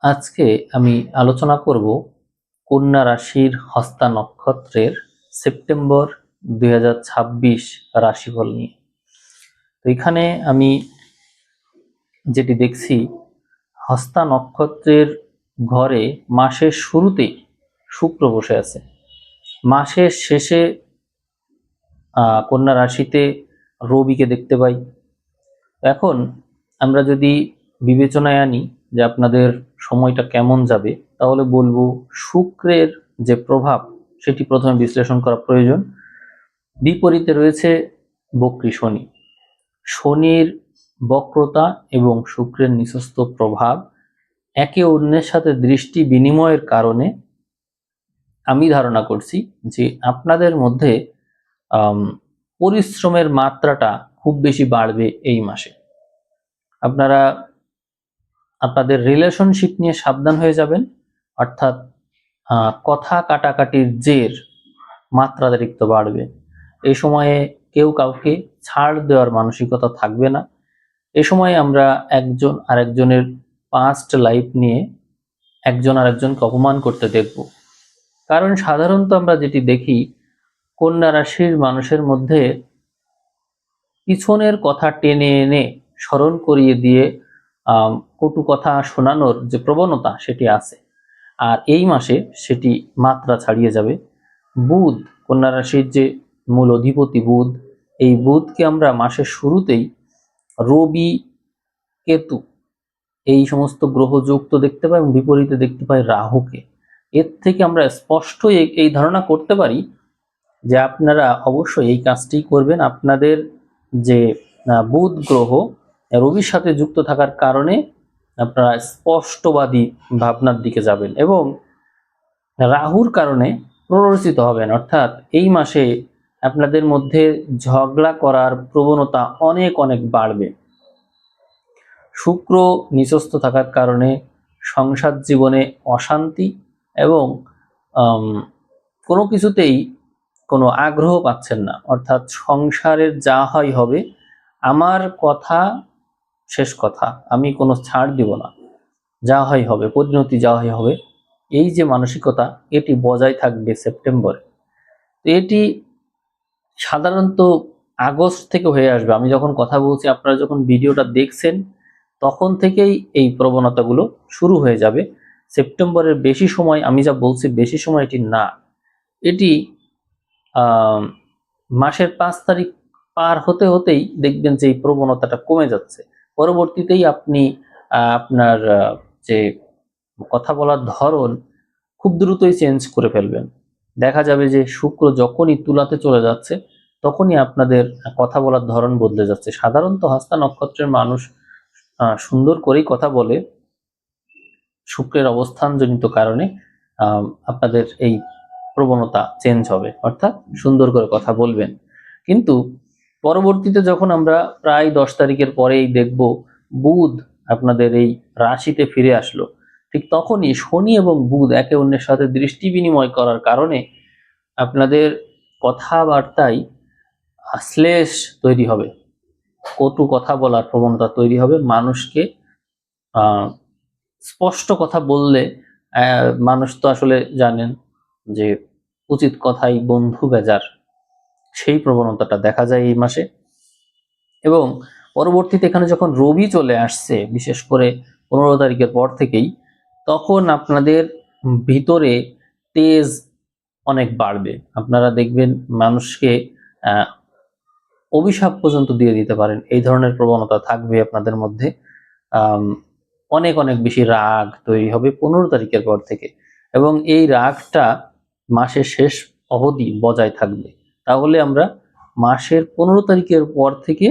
আজকে আমি আলোচনা করব কন্যা রাশির হস্তা নক্ষত্রের সেপ্টেম্বর 2026 রাশিফল নিয়ে। তো এখানে আমি যেটি দেখছি, হস্তা নক্ষত্রের ঘরে মাসের শুরুতেই শুক্র বসে আছে, মাসের শেষে কন্যা রাশিতে রবিকে দেখতে পাই। এখন আমরা যদি বিবেচনায় আনি যে আপনাদের সময়টা কেমন যাবে, তাহলে বলবো শুক্রের যে প্রভাব সেটি প্রথমে বিশ্লেষণ করা প্রয়োজন। বিপরীতে রয়েছে বক্রী শনি। শনির বক্রতা এবং শুক্রের নিঃস্ব প্রভাব একে অন্যের সাথে দৃষ্টি বিনিময়ের কারণে আমি ধারণা করছি যে আপনাদের মধ্যে পরিশ্রমের মাত্রাটা খুব বেশি বাড়বে এই মাসে। আপনারা আপনাদের রিলেশনশিপ নিয়ে সাবধান হয়ে যাবেন, অর্থাৎ কথা কাটাকাটির জের মাত্রাতিরিক্ত বাড়বে। এই সময়ে কেউ কাউকে ছাড় দেওয়ার মানসিকতা থাকবে না। এই সময় আমরা একজন আরেকজনের পাস্ট লাইফ নিয়ে একজন আরেকজনকে অপমান করতে দেখব। কারণ সাধারণত আমরা যেটি দেখি, কন্যা রাশির মানুষের মধ্যে পিছনের কথা টেনে এনে স্মরণ করিয়ে দিয়ে কটু কথা শোনানোর যে প্রবণতা সেটি আছে, আর এই মাসে সেটি মাত্রা ছাড়িয়ে যাবে। বুধ, কন্যা রাশির যে মূল অধিপতি বুধ, এই বুধকে আমরা মাসের শুরুতেই রবি, কেতু এই সমস্ত গ্রহযুক্ত দেখতে পাই এবং বিপরীতে দেখতে পাই রাহুকে। এর থেকে আমরা স্পষ্ট এই ধারণা করতে পারি যে আপনারা অবশ্যই এই কাজটি করবেন। আপনাদের যে বুধ গ্রহ রবির সাথে যুক্ত থাকার কারণে আপনারা স্পষ্টবাদী ভাবনার দিকে যাবেন এবং রাহুর কারণে প্ররোচিত হবেন। অর্থাৎ এই মাসে আপনাদের মধ্যে ঝগড়া করার প্রবণতা অনেক অনেক বাড়বে। শুক্র নিচস্থ থাকার কারণে সংসার জীবনে অশান্তি এবং কোনো কিছুতেই কোনো আগ্রহ পাচ্ছেন না। অর্থাৎ সংসারের যা হয় হবে, আমার কথা শেষ কথা, আমি কোনো ছাড় দিব না, যা হয় হবে, পরিণতি যা হয় হবে, এই যে মানসিকতা এটি বজায় থাকবে সেপ্টেম্বরে। এটি সাধারণত আগস্ট থেকে হয়ে আসবে। আমি যখন কথা বলছি, আপনারা যখন ভিডিওটা দেখছেন, তখন থেকেই এই প্রবণতাগুলো শুরু হয়ে যাবে। সেপ্টেম্বরের বেশি সময়, আমি যা বলছি বেশি সময় এটি না, এটি মাসের 5 তারিখ পার হতে হতেই দেখবেন যে এই প্রবণতাটা কমে যাচ্ছে। পরবর্তীতেই আপনি আপনার যে কথা বলার ধরন খুব দ্রুতই চেঞ্জ করে ফেলবেন। দেখা যাবে যে শুক্র যখনই তুলাতে চলে যাচ্ছে, তখনই আপনাদের কথা বলার ধরন বদলে যাচ্ছে। সাধারণত হস্তা নক্ষত্রের মানুষ সুন্দর করেই কথা বলে, শুক্রের অবস্থানজনিত কারণে আপনাদের এই প্রবণতা চেঞ্জ হবে, অর্থাৎ সুন্দর করে কথা বলবেন। কিন্তু পরবর্তীতে যখন আমরা প্রায় 10 তারিখের পরেই দেখব বুধ আপনাদের এই রাশিতে ফিরে আসলো, ঠিক তখনই শনি এবং বুধ একে অন্যের সাথে দৃষ্টি বিনিময় করার কারণে আপনাদের কথাবার্তায় শ্লেষ তৈরি হবে, কটু কথা বলার প্রবণতা তৈরি হবে। মানুষকে স্পষ্ট কথা বললে মানুষ তো আসলে জানেন যে উচিত কথাই বন্ধু বেজার, সেই প্রবণতাটা দেখা যায় এই মাসে। এবং পরবর্তীতে এখানে যখন রবি চলে আসছে, বিশেষ করে 15 তারিখের পর থেকেই, তখন আপনাদের ভিতরে তেজ অনেক বাড়বে। আপনারা দেখবেন মানুষকে অভিশাপ পর্যন্ত দিয়ে দিতে পারেন, এই ধরনের প্রবণতা থাকবে আপনাদের মধ্যে। অনেক অনেক বেশি রাগ তৈরি হবে 15 তারিখের পর থেকে, এবং এই রাগটা মাসের শেষ অবধি বজায় থাকবে। তাহলে আমরা মাসের 15 তারিখের পর থেকে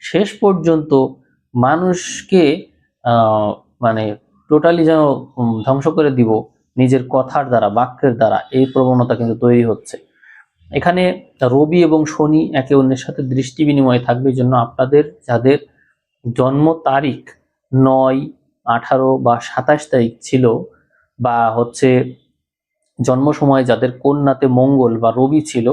শেষ পর্যন্ত মানুষকে মানে টোটালি যেন ধ্বংস করে দিব নিজের কথার দ্বারা, বাক্যের দ্বারা, এই প্রবণতা কিন্তু তৈরি হচ্ছে। এখানে রবি এবং শনি একে অন্যের সাথে দৃষ্টি বিনিময় থাকবে। এই জন্য আপনাদের যাদের জন্ম তারিখ 9, 18 বা 27 তারিখ ছিল, বা হচ্ছে জন্ম সময় যাদের কন্যাতে মঙ্গল বা রবি ছিল,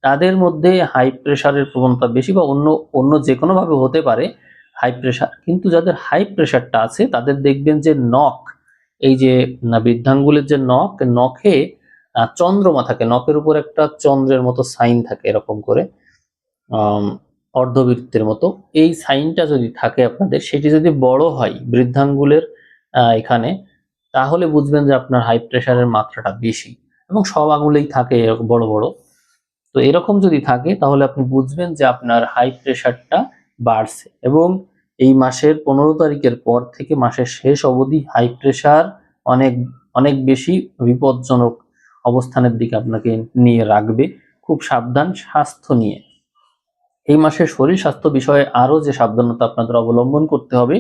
তাদের মধ্যে হাই প্রেশারের প্রবণতা বেশি, বা অন্য অন্য যে কোনোভাবে হতে পারে হাই প্রেশার। কিন্তু যাদের হাই প্রেশারটা আছে তাদের দেখবেন যে নখ এই যে বৃদ্ধাঙ্গুলের যে নখে চন্দ্রমা থাকে, নখের উপর একটা চন্দ্রের মতো সাইন থাকে এরকম করে, অর্ধবৃত্তের মতো। এই সাইনটা যদি থাকে আপনাদের, সেটি যদি বড় হয় বৃদ্ধাঙ্গুলের এখানে, তাহলে বুঝবেন যে আপনার হাই প্রেশারের মাত্রাটা বেশি। এবং সব আঙুলেই থাকে এরকম বড় বড়। তো এরকম যদি থাকে তাহলে আপনি বুঝবেন যে আপনার হাই প্রেশারটা বাড়ছে। এবং এই মাসের 15 তারিখের পর থেকে মাসের শেষ অবধি হাই প্রেশার অনেক অনেক বেশি বিপজ্জনক অবস্থানের দিকে আপনাকে নিয়ে রাখবে। খুব সাবধান স্বাস্থ্য নিয়ে। এই মাসে শরীর স্বাস্থ্য বিষয়ে আরো যে সাবধানতা আপনাদের অবলম্বন করতে হবে,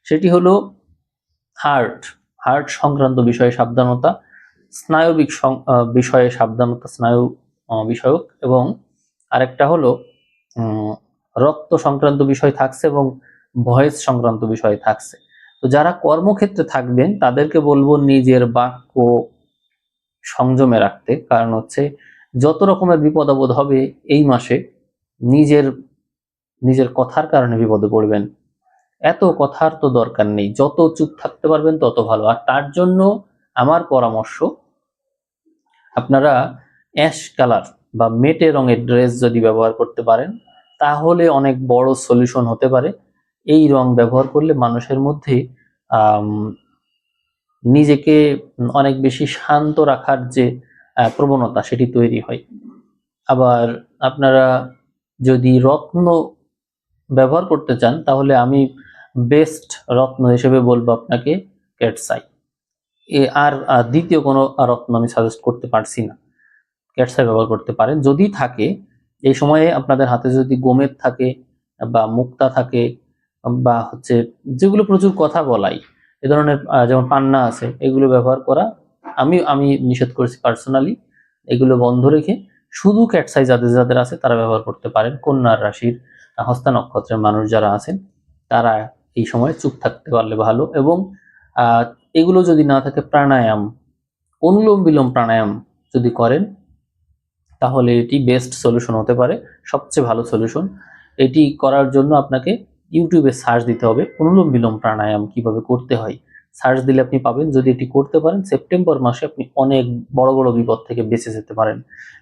সেটি হলো হার্ট সংক্রান্ত বিষয়ে সাবধানতা, স্নায়বিক বিষয়ে সাবধানতা, স্নায়ু বিষয়ক, এবং আরেকটা হলো রক্ত সংক্রান্ত বিষয় থাকছে এবং ভয়েস সংক্রান্ত বিষয় থাকছে। তো যারা কর্মক্ষেত্রে থাকবেন তাদেরকে বলবো নিজের বাক্য সংযমে রাখতে। কারণ হচ্ছে যত রকমের বিপদ আপদ হবে এই মাসে, নিজের নিজের কথার কারণে বিপদে পড়বেন। এত কথার তো দরকার নেই, যত চুপ থাকতে পারবেন তত ভালো। আর তার জন্য আমার পরামর্শ, আপনারা অ্যাশ কালার বা মেটে রঙের ড্রেস যদি ব্যবহার করতে পারেন তাহলে অনেক বড় সলিউশন হতে পারে। এই রং ব্যবহার করলে মানুষের মধ্যে নিজেকে অনেক বেশি শান্ত রাখার যে প্রবণতা সেটি তৈরি হয়। আবার আপনারা যদি রত্ন ব্যবহার করতে চান তাহলে আমি বেস্ট রত্ন হিসেবে বলবো আপনাকে ক্যাটসাই। আর দ্বিতীয় কোনো রত্ন আমি সাজেস্ট করতে পারছি না। ক্যাটসাই ব্যবহার করতে পারেন যদি থাকে। এই সময়ে আপনাদের হাতে যদি গোমেদ থাকে বা মুক্তা থাকে বা হচ্ছে যেগুলো প্রচুর কথা বলাই, এ ধরনের যেমন পান্না আছে, এগুলো ব্যবহার করা আমি নিষেধ করেছি পার্সোনালি। এগুলো বন্ধ রেখে শুধু ক্যাটসাই যাদের যাদের আছে তারা ব্যবহার করতে পারেন। কন্যা রাশির হস্তা নক্ষত্রের মানুষ যারা আছেন তারা এই সময় চুপ থাকতে পারলে ভালো। এবং এগুলো যদি না থাকে, প্রাণায়াম, অনুলোম বিলোম প্রাণায়াম যদি করেন তাহলে এটি বেস্ট সলিউশন হতে পারে, সবচেয়ে ভালো সলিউশন। এটি করার জন্য আপনাকে ইউটিউবে সার্চ দিতে হবে অনুলোম বিলোম প্রাণায়াম কিভাবে করতে হয়। সার্চ দিলে আপনি পাবেন। যদি এটি করতে পারেন সেপ্টেম্বর মাসে আপনি অনেক বড় বড় বিপদ থেকে বেঁচে যেতে পারেন।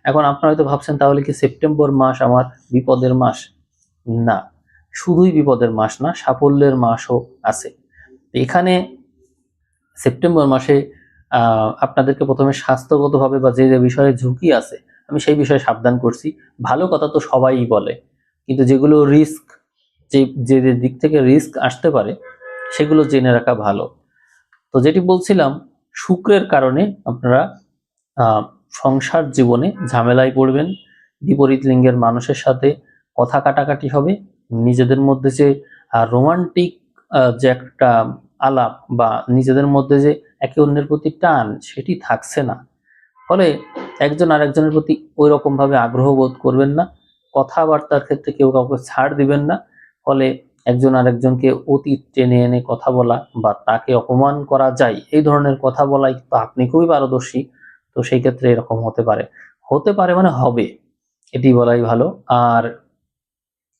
এখন আপনারা হয়তো ভাবছেন তাহলে কি সেপ্টেম্বর মাস আমার বিপদের মাস? না, শুধুই বিপদের মাস না, সাফল্যের মাসও আছে। এখানে সেপ্টেম্বর মাসে আপনাদেরকে প্রথমে স্বাস্থ্যগতভাবে বা যে যে বিষয়ে ঝুঁকি আছে আমি সেই বিষয়ে সাবধান করছি। ভালো কথা তো সবাই বলে, কিন্তু যেগুলো রিস্ক, যে দিক থেকে রিস্ক আসতে পারে সেগুলো জেনে রাখা ভালো। তো যেটি বলছিলাম, শুক্রের কারণে আপনারা সংসার জীবনে ঝামেলায় পড়বেন, বিপরীত লিঙ্গের মানুষের সাথে কথা কাটাকাটি হবে, নিজেদের মধ্যে যে রোমান্টিক যে একটা আলাপ বা নিজেদের মধ্যে যে একে অন্যের প্রতি টান সেটি থাকছে না। ফলে একজন আরেকজনের প্রতি ওই রকম ভাবে আগ্রহ বোধ করবেন না, কথাবার্তার ক্ষেত্রে কেউ কাউকে ছাড় দিবেন না। ফলে একজন আরেকজনকে অতীত টেনে এনে কথা বলা বা তাকে অপমান করা যায়, এই ধরনের কথা বলাই তো আপনি খুবই পারদর্শী। তো সেই ক্ষেত্রে এরকম হতে পারে মানে হবে, এটি বলাই ভালো। আর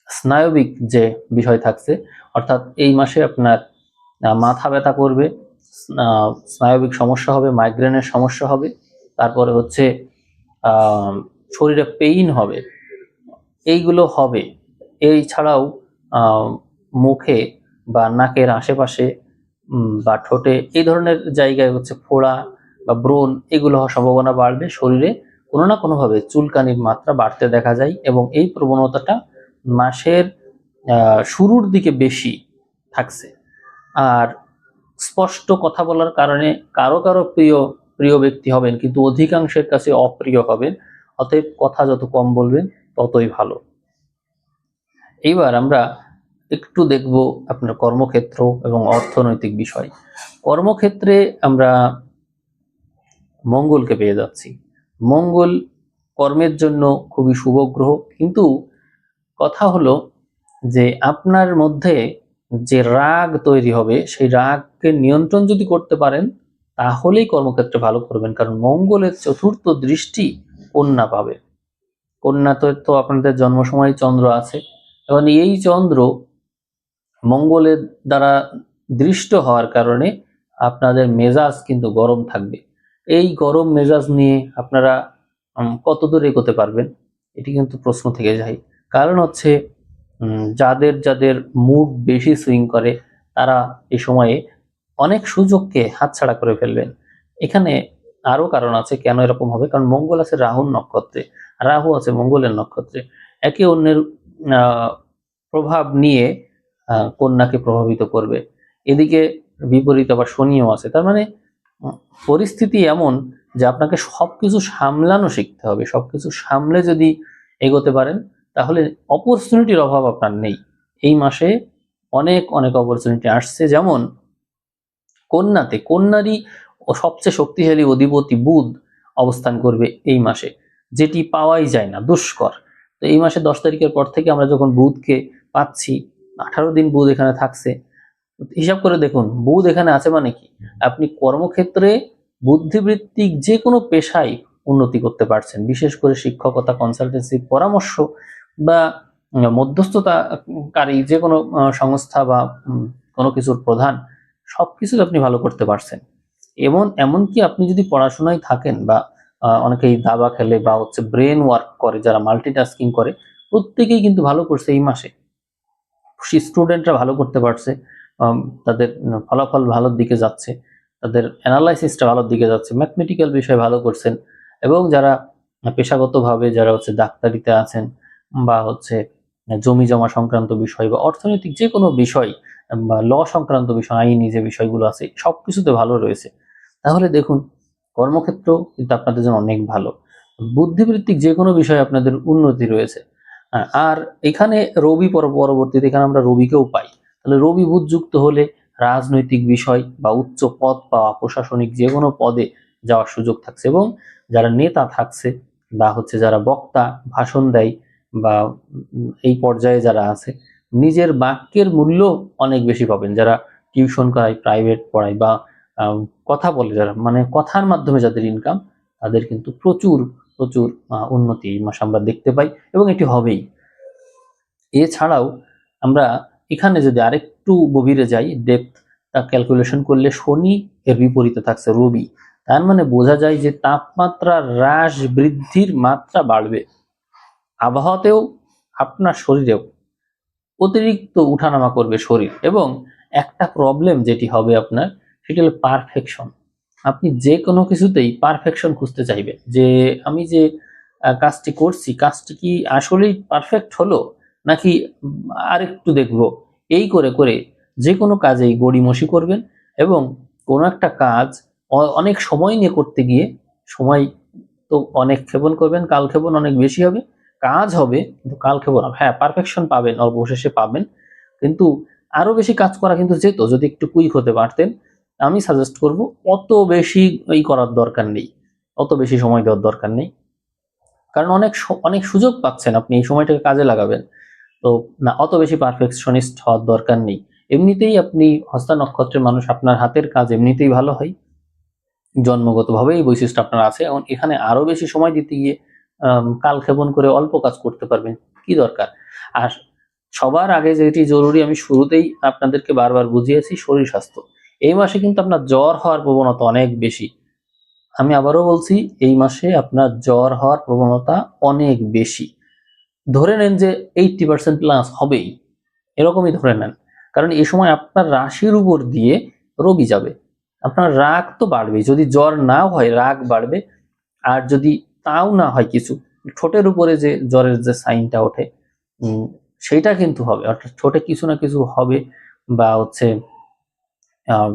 স্নায়বিক যে বিষয় থাকছে, অর্থাৎ এই মাসে আপনার মাথা ব্যথা করবে, স্নায়বিক সমস্যা হবে, মাইগ্রেনের সমস্যা হবে, তারপরে হচ্ছে শরীরে পেইন হবে, এইগুলো হবে। এই ছাড়াও মুখে বা নাকের আশেপাশে বা ঠোঁটে এই ধরনের জায়গায় হচ্ছে ফোড়া বা ব্রণ, এগুলো হওয়ার সম্ভাবনা বাড়বে। শরীরে কোনো না কোনোভাবে চুলকানির মাত্রা বাড়তে দেখা যায় এবং এই প্রবণতাটা মাসের শুরুর দিকে বেশি থাকছে। আর স্পষ্ট কথা বলার কারণে কারো কারো প্রিয় ব্যক্তি হবেন, কিন্তু অধিকাংশের কাছে অপ্রিয় হবেন। অতএব কথা যত কম বলবেন ততই ভালো। এইবার আমরা একটু দেখব আপনার কর্মক্ষেত্র এবং অর্থনৈতিক বিষয়। কর্মক্ষেত্রে আমরা মঙ্গলকে পেয়ে যাচ্ছি। মঙ্গল কর্মের জন্য খুবই শুভ গ্রহ, কিন্তু কথা হলো যে আপনার মধ্যে যে রাগ তৈরি হবে সেই রাগকে নিয়ন্ত্রণ যদি করতে পারেন তাহলেই কর্মক্ষেত্রে ভালো করবেন। কারণ মঙ্গলের চতুর্থ দৃষ্টি কন্যা পাবে। কন্যাতে তো আপনাদের জন্ম সময় চন্দ্র আছে, এবং এই চন্দ্র মঙ্গলের দ্বারা দৃষ্ট হওয়ার কারণে আপনাদের মেজাজ কিন্তু গরম থাকবে। এই গরম মেজাজ নিয়ে আপনারা কতদূর এগোতে পারবেন, এটি কিন্তু প্রশ্ন থেকে যায়। কারণ হচ্ছে যাদের যাদের মুড বেশি সুইং করে তারা এই সময়ে অনেক সুযোগকে হাতছাড়া করে ফেলবেন। এখানে আরো কারণ আছে কেন এরকম হবে, কারণ মঙ্গল আছে রাহুর নক্ষত্রে, রাহু আছে মঙ্গলের নক্ষত্রে, একে অন্যের আহ, প্রভাব নিয়ে কন্যাকে প্রভাবিত করবে। এদিকে বিপরীত আবার শনিও আছে, তার মানে উম, পরিস্থিতি এমন যে আপনাকে সবকিছু সামলানো শিখতে হবে। সবকিছু সামলে যদি এগোতে পারেন তাহলে অপরচুনিটির অভাব আপনার নেই। এই মাসে অনেক অনেক অপরচুনিটি আসছে, যেমন কন্যারই সবচেয়ে শক্তিশালী অধিপতি বুধ অবস্থান করবে এই মাসে, যেটি পাওয়াই যায় না, দুষ্কর। তো এই মাসে 10 তারিখের পর থেকে আমরা যখন বুধকে পাচ্ছি, 18 দিন বুধ এখানে থাকছে, হিসাব করে দেখুন বুধ এখানে আছে মানে কি, আপনি কর্মক্ষেত্রে বুদ্ধিবৃত্তিক যে কোনো পেশায় উন্নতি করতে পারছেন। বিশেষ করে শিক্ষকতা, কনসালটেন্সি, পরামর্শ বা মধ্যস্থতাকারী যে কোনো সংস্থা বা কোনো কিছুর প্রধান, সবকিছু আপনি ভালো করতে পারছেন। এমনকি আপনি যদি পড়াশোনায় থাকেন বা অনেকেই দাবা খেলে বা হচ্ছে ব্রেন ওয়ার্ক করে, যারা মাল্টিটাস্কিং করে, প্রত্যেকেই কিন্তু ভালো করছে এই মাসে। স্টুডেন্টরা ভালো করতে পারছে, তাদের ফলাফল ভালোর দিকে যাচ্ছে, তাদের অ্যানালাইসিসটা ভালোর দিকে যাচ্ছে, ম্যাথমেটিক্যাল বিষয় ভালো করছেন। এবং যারা পেশাগতভাবে যারা হচ্ছে ডাক্তারিতে আছেন বা হচ্ছে জমি জমা সংক্রান্ত বিষয় বা অর্থনৈতিক যে কোনো বিষয় বা ল সংক্রান্ত বিষয়, আইনি যে বিষয়গুলো আছে, সবকিছুতে ভালো রয়েছে। তাহলে দেখুন কর্মক্ষেত্র কিন্তু আপনাদের জন্য অনেক ভালো, বুদ্ধিবৃত্তিক যে কোনো বিষয়ে আপনাদের উন্নতি রয়েছে। আর এখানে রবি পরবর্তীতে এখানে আমরা রবিকেও পাই, তাহলে রবি বুধ যুক্ত হলে রাজনৈতিক বিষয় বা উচ্চ পদ পাওয়া, প্রশাসনিক যে কোনো পদে যাওয়ার সুযোগ থাকছে। এবং যারা নেতা থাকছে বা হচ্ছে যারা বক্তা ভাষণ দেয় বা এই পর্যায়ে যারা আছে, নিজের বাক্যের মূল্য অনেক বেশি পাবেন। যারা টিউশন করায়, প্রাইভেট পড়ায় বা কথা বলে, যারা মানে কথার মাধ্যমে যাদের ইনকাম, তাদের কিন্তু প্রচুর প্রচুর উন্নতি এই মাসে আমরা দেখতে পাই, এবং এটি হবেই। এছাড়াও আমরা এখানে যদি আরেকটু গভীরে যাই, ডেপথ ক্যালকুলেশন করলে শনি এর বিপরীতে থাকছে রবি, তার মানে বোঝা যায় যে তাপমাত্রা হ্রাস বৃদ্ধির মাত্রা বাড়বে। আবহাওয়াতেও আপনার শরীরেও অতিরিক্ত উঠানামা করবে শরীর। এবং একটা প্রবলেম যেটি হবে আপনার, সেটি হলো পারফেকশন। আপনি যে কোনো কিছুতেই পারফেকশন খুঁজতে চাইবেন, যে আমি যে কাজটি করছি, কাজটি কি আসলেই পারফেক্ট হলো নাকি আরেকটু দেখব, এই করে করে যে কোনো কাজেই গড়িমসি করবেন। এবং কোনো একটা কাজ অনেক সময় নিয়ে করতে গিয়ে সময় তো অনেক ক্ষেপণ করবেন, কাল ক্ষেপণ অনেক বেশি হবে, কাজ হবে কিন্তু কাল ক্ষেপণ হবে। হ্যাঁ, পারফেকশন পাবেন, অবশেষে পাবেন, কিন্তু আরো বেশি কাজ করা কিন্তু যেত যদি একটু কুইক হতে পারতেন। আমি সাজেস্ট করব অত বেশি এই করার দরকার নেই, অত বেশি সময় দেওয়ার দরকার নেই, কারণ অনেক সুযোগ পাচ্ছেন, আপনি এই সময়টাকে কাজে লাগাবেন। তো না, অত বেশি পারফেকশনিস্ট হওয়ার দরকার নেই। এমনিতেই আপনি হস্তা নক্ষত্রের মানুষ, আপনার হাতের কাজ এমনিতেই ভালো হয়, জন্মগতভাবে এই বৈশিষ্ট্য আপনার আছে। এবং এখানে আরো বেশি সময় দিতে গিয়ে কালক্ষেপণ করে অল্প কাজ করতে পারবেন, কি দরকার। আর সবার আগে যেটি জরুরি, আমি শুরুতেই আপনাদেরকে বারবার বুঝিয়েছি, শরীর স্বাস্থ্য। এই মাসে কিন্তু আপনার জ্বর হওয়ার প্রবণতা অনেক বেশি। আমি আবারও বলছি, এই মাসে আপনার জ্বর হওয়ার প্রবণতা অনেক বেশি। ধরে নেন যে 80% প্লাস হবেই, এরকমই ধরে নেন। কারণ এই সময় আপনার রাশির উপর দিয়ে রবি যাবে, আপনার রাগ তো বাড়বেই। যদি জ্বর না হয় রাগ বাড়বে, আর যদি তাও না হয় কিছু, ঠোঁটের উপরে যে জ্বরের যে সাইনটা ওঠে, উম, সেইটা কিন্তু হবে, অর্থাৎ ঠোঁটে কিছু না কিছু হবে। বা হচ্ছে আহ,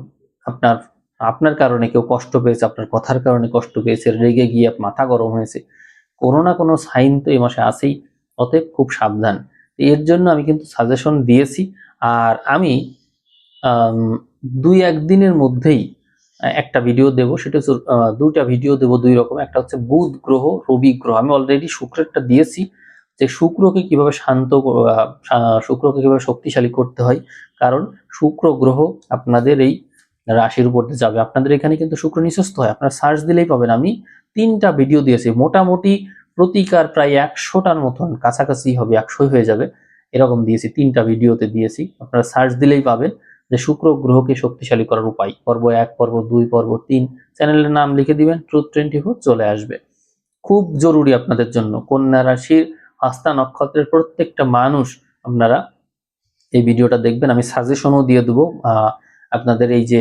আপনার আপনার কারণে কেউ কষ্ট পেয়েছে, আপনার কথার কারণে কষ্ট পেয়েছে, রেগে গিয়ে মাথা গরম হয়েছে, কোনো না কোনো সাইন তো এই মাসে আসেই। অতএব খুব সাবধান। এর জন্য আমি কিন্তু সাজেশন দিয়েছি। আর আমি আম, 2-1 দিনের মধ্যেই একটা ভিডিও দেব, সেটা হচ্ছে দুটা ভিডিও দেব দুই রকম। একটা হচ্ছে বুধ গ্রহ, রবি গ্রহ। আমি অলরেডি শুক্রেরটা দিয়েছি, যে শুক্রকে কিভাবে শুক্রকে কিভাবে শক্তিশালী করতে হয়। কারণ শুক্র গ্রহ আপনাদের এই রাশির উপর দিয়ে যাবে। আপনাদের এখানে কিন্তু শুক্র নিচস্থ হয়, আপনারা সার্চ দিলেই পাবেন। আমি 3টা ভিডিও দিয়েছি, মোটামুটি প্রতিকার প্রায় 100টার মতন, কাছাকাছি হবে, 100 হয়ে যাবে, এরকম দিয়েছি, 3টা ভিডিওতে দিয়েছি, আপনারা সার্চ দিলেই পাবেন যে শুক্র গ্রহকে শক্তিশালী করার উপায়, পর্ব 1, পর্ব 2, পর্ব 3, চ্যানেলের নাম লিখে দিবেন, Truth24 চলে আসবে। খুব জরুরি আপনাদের জন্য। কন্যা রাশির হস্তা নক্ষত্রের প্রত্যেকটা মানুষ আপনারা এই ভিডিওটা দেখবেন। আমি সাজেশনও দিয়ে দেবো, আপনাদের এই যে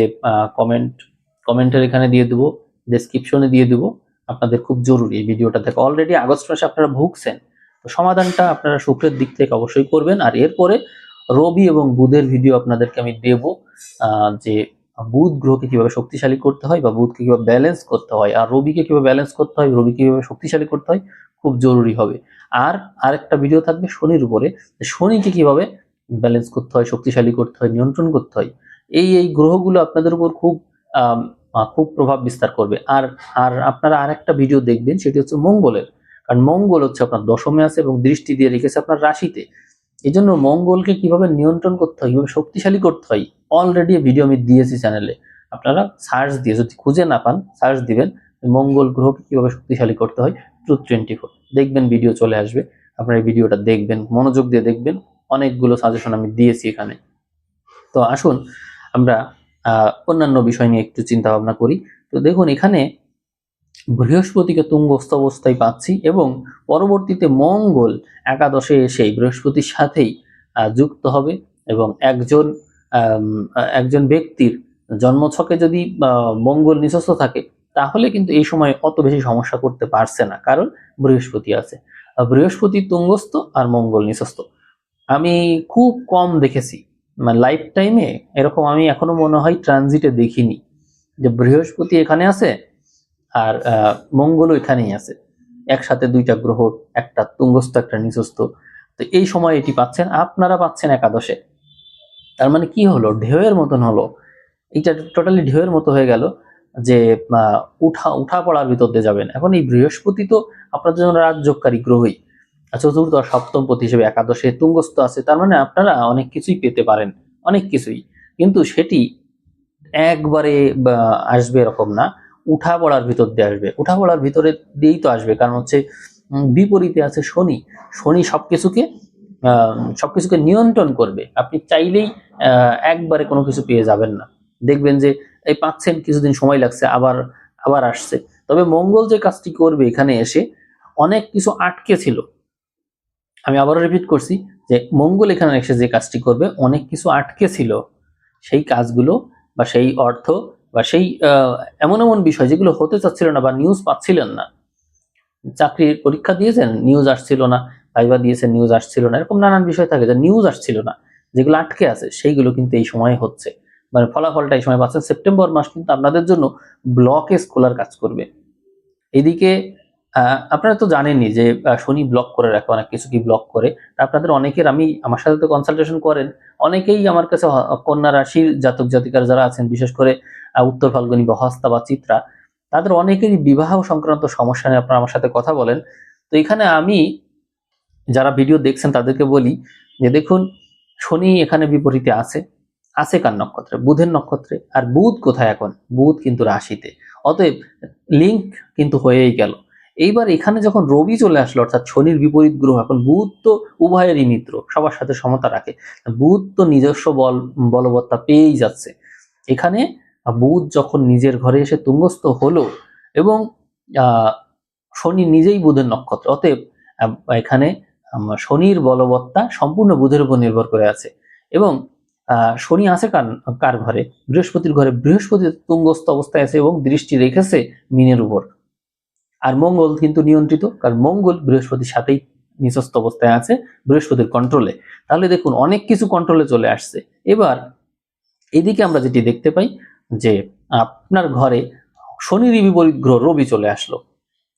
কমেন্টের এখানে দিয়ে দেবো, ডেসক্রিপশনে দিয়ে দেবো। আপনাদের খুব জরুরি এই ভিডিওটা দেখা। অলরেডি আগস্ট মাসে আপনারা ভুগছেন, তো সমাধানটা আপনারা শুক্রের দিক থেকে অবশ্যই করবেন। আর এরপরে রবি এবং বুধের ভিডিও আপনাদেরকে আমি দেব, যে বুধ গ্রহকে কিভাবে শক্তিশালী করতে হয় বা বুধকে কিভাবে ব্যালেন্স করতে হয়, আর রবিকে কিভাবে ব্যালেন্স করতে হয়, রবিকে কিভাবে শক্তিশালী করতে হয়, খুব জরুরি হবে। আর আরেকটা ভিডিও থাকবে শনির উপরে, শনিকে কিভাবে ব্যালেন্স করতে হয়, শক্তিশালী করতে হয়, নিয়ন্ত্রণ করতে হয়। এই গ্রহগুলো আপনাদের উপর খুব প্রভাব বিস্তার করবে। আর আর আপনারা আরেকটা ভিডিও দেখবেন, সেটি হচ্ছে মঙ্গলের। কারণ মঙ্গল হচ্ছে আপনার দশমে আছে এবং দৃষ্টি দিয়ে রেখেছে আপনার রাশিতে। এই জন্য মঙ্গলকে কিভাবে নিয়ন্ত্রণ করতে হয়, কিভাবে শক্তিশালী করতে হয়, অলরেডি ভিডিও আমি দিয়েছি চ্যানেলে। আপনারা সার্চ দিয়ে, যদি খুঁজে না পান, সার্চ দিবেন মঙ্গল গ্রহকে কিভাবে শক্তিশালী করতে হয়, Truth24, দেখবেন ভিডিও চলে আসবে। আপনারা এই ভিডিওটা দেখবেন, মনোযোগ দিয়ে দেখবেন, অনেকগুলো সাজেশন আমি দিয়েছি এখানে। তো আসুন আমরা অন্যান্য বিষয় নিয়ে একটু চিন্তা ভাবনা করি। তো দেখুন, এখানে বৃহস্পতিকে তুঙ্গস্থ অবস্থায় পাচ্ছি এবং পরবর্তীতে মঙ্গল একাদশে এসে বৃহস্পতির সাথেই যুক্ত হবে। এবং একজন ব্যক্তির জন্মছকে যদি মঙ্গল নিচস্থ থাকে, তাহলে কিন্তু এই সময় অত বেশি সমস্যা করতে পারছে না, কারণ বৃহস্পতি আছে। বৃহস্পতি তুঙ্গস্থ আর মঙ্গল নিচস্থ আমি খুব কম দেখেছি, মানে লাইফ টাইমে এরকম আমি এখনো মনে হয় ট্রানজিটে দেখিনি যে বৃহস্পতি এখানে আছে আর মঙ্গলও এখানেই আছে, একসাথে দুইটা গ্রহ, একটা তুঙ্গস্থ একটা নিচস্থ। তো এই সময় এটি পাচ্ছেন, আপনারা পাচ্ছেন একাদশে। তার মানে কি হলো, ঢেউয়ের মতন হলো, এটা টোটালি ঢেউয়ের মতো হয়ে গেল যে উঠা পড়ার ভিতর দিয়ে যাবেন। এখন এই বৃহস্পতি তো আপনাদের জন্য রাজযোগকারী গ্রহই, চতুর্থ আর সপ্তম পতি হিসেবে একাদশে তুঙ্গস্থ আছে। তার মানে আপনারা অনেক কিছুই পেতে পারেন, অনেক কিছুই, কিন্তু সেটি একবারে আসবে এরকম না, উঠা পড়ার ভিতর দিয়ে আসবে। উঠা পড়ার ভিতরে দিয়েই তো আসবে, কারণ হচ্ছে বিপরীতে আছে শনি। শনি সবকিছুকে নিয়ন্ত্রণ করবে। আপনি চাইলেই একবারে কোনো কিছু পেয়ে যাবেন না, দেখবেন যে এই পাচ্ছেন, কিছুদিন সময় লাগছে, আবার আবার আসছে। তবে মঙ্গল যে কাজটি করবে এখানে এসে, অনেক কিছু আটকে ছিল, আমি আবারও রিপিট করছি যে মঙ্গল এখানে এসে যে কাজটি করবে, অনেক কিছু আটকে ছিল, সেই কাজগুলো বা সেই অর্থ বা সেই এমন এমন বিষয় যেগুলো হতে চাচ্ছিল না বা নিউজ পাচ্ছিলেন না, চাকরির পরীক্ষা দিয়েছেন, নিউজ আসছিল না, ভাইবা দিয়েছেন, নিউজ আসছিল না, এরকম নানান বিষয় থাকে যে নিউজ আসছিল না, যেগুলো আটকে আছে সেইগুলো কিন্তু এই সময় হচ্ছে, মানে ফলাফলটা এই সময় পাচ্ছেন। সেপ্টেম্বর মাস কিন্তু আপনাদের জন্য ব্লকেজ খোলার কাজ করবে। এদিকে আপনারা তো জানেনই যে শনি ব্লক করে রাখে, অনেক কিছু কি ব্লক করে। আপনাদের অনেকের, আমার সাথে তো কনসালটেশন করেন, অনেকেই আমার কাছে কন্যা রাশির জাতক জাতিকার যারা আছেন, বিশেষ করে উত্তর ফাল্গুনী বা হস্তা বা চিত্রা, তাদের অনেকেরই বিবাহ সংক্রান্ত সমস্যা নিয়ে আপনারা আমার সাথে কথা বলেন। তো এখানে আমি যারা ভিডিও দেখছেন তাদেরকে বলি যে দেখুন, শনি এখানে বিপরীতে আছে কার নক্ষত্রে, বুধের নক্ষত্রে। আর বুধ কোথায় এখন, বুধ কিন্তু রাশিতে, অতএব লিঙ্ক কিন্তু হয়েই গেল। এইবার এখানে যখন রবি চলে আসলো, অর্থাৎ শনির বিপরীত গ্রহ, এখন বুধ তো উভয়েরই মিত্র, সবার সাথে সমতা রাখে, বুধ তো নিজস্ব বলবত্তা পেয়েই যাচ্ছে। এখানে বুধ যখন নিজের ঘরে এসে তুঙ্গস্থ হলো এবং শনি নিজেই বুধের নক্ষত্র, অতএব এখানে শনির বলবত্তা সম্পূর্ণ বুধের উপর নির্ভর করে আছে। এবং শনি আছে কার ঘরে, বৃহস্পতির ঘরে। বৃহস্পতি তুঙ্গস্থ অবস্থায় আছে এবং দৃষ্টি রেখেছে মিনের উপর। আর মঙ্গল কিন্তু নিয়ন্ত্রিত, কারণ মঙ্গল বৃহস্পতির সাথেই নিচস্থ অবস্থায় আছে, বৃহস্পতির কন্ট্রোলে। তাহলে দেখুন, অনেক কিছু কন্ট্রোলে চলে আসছে। এবার এদিকে আমরা যেটি দেখতে পাই যে আপনার ঘরে শনির বিপরীত গ্রহ রবি চলে আসলো,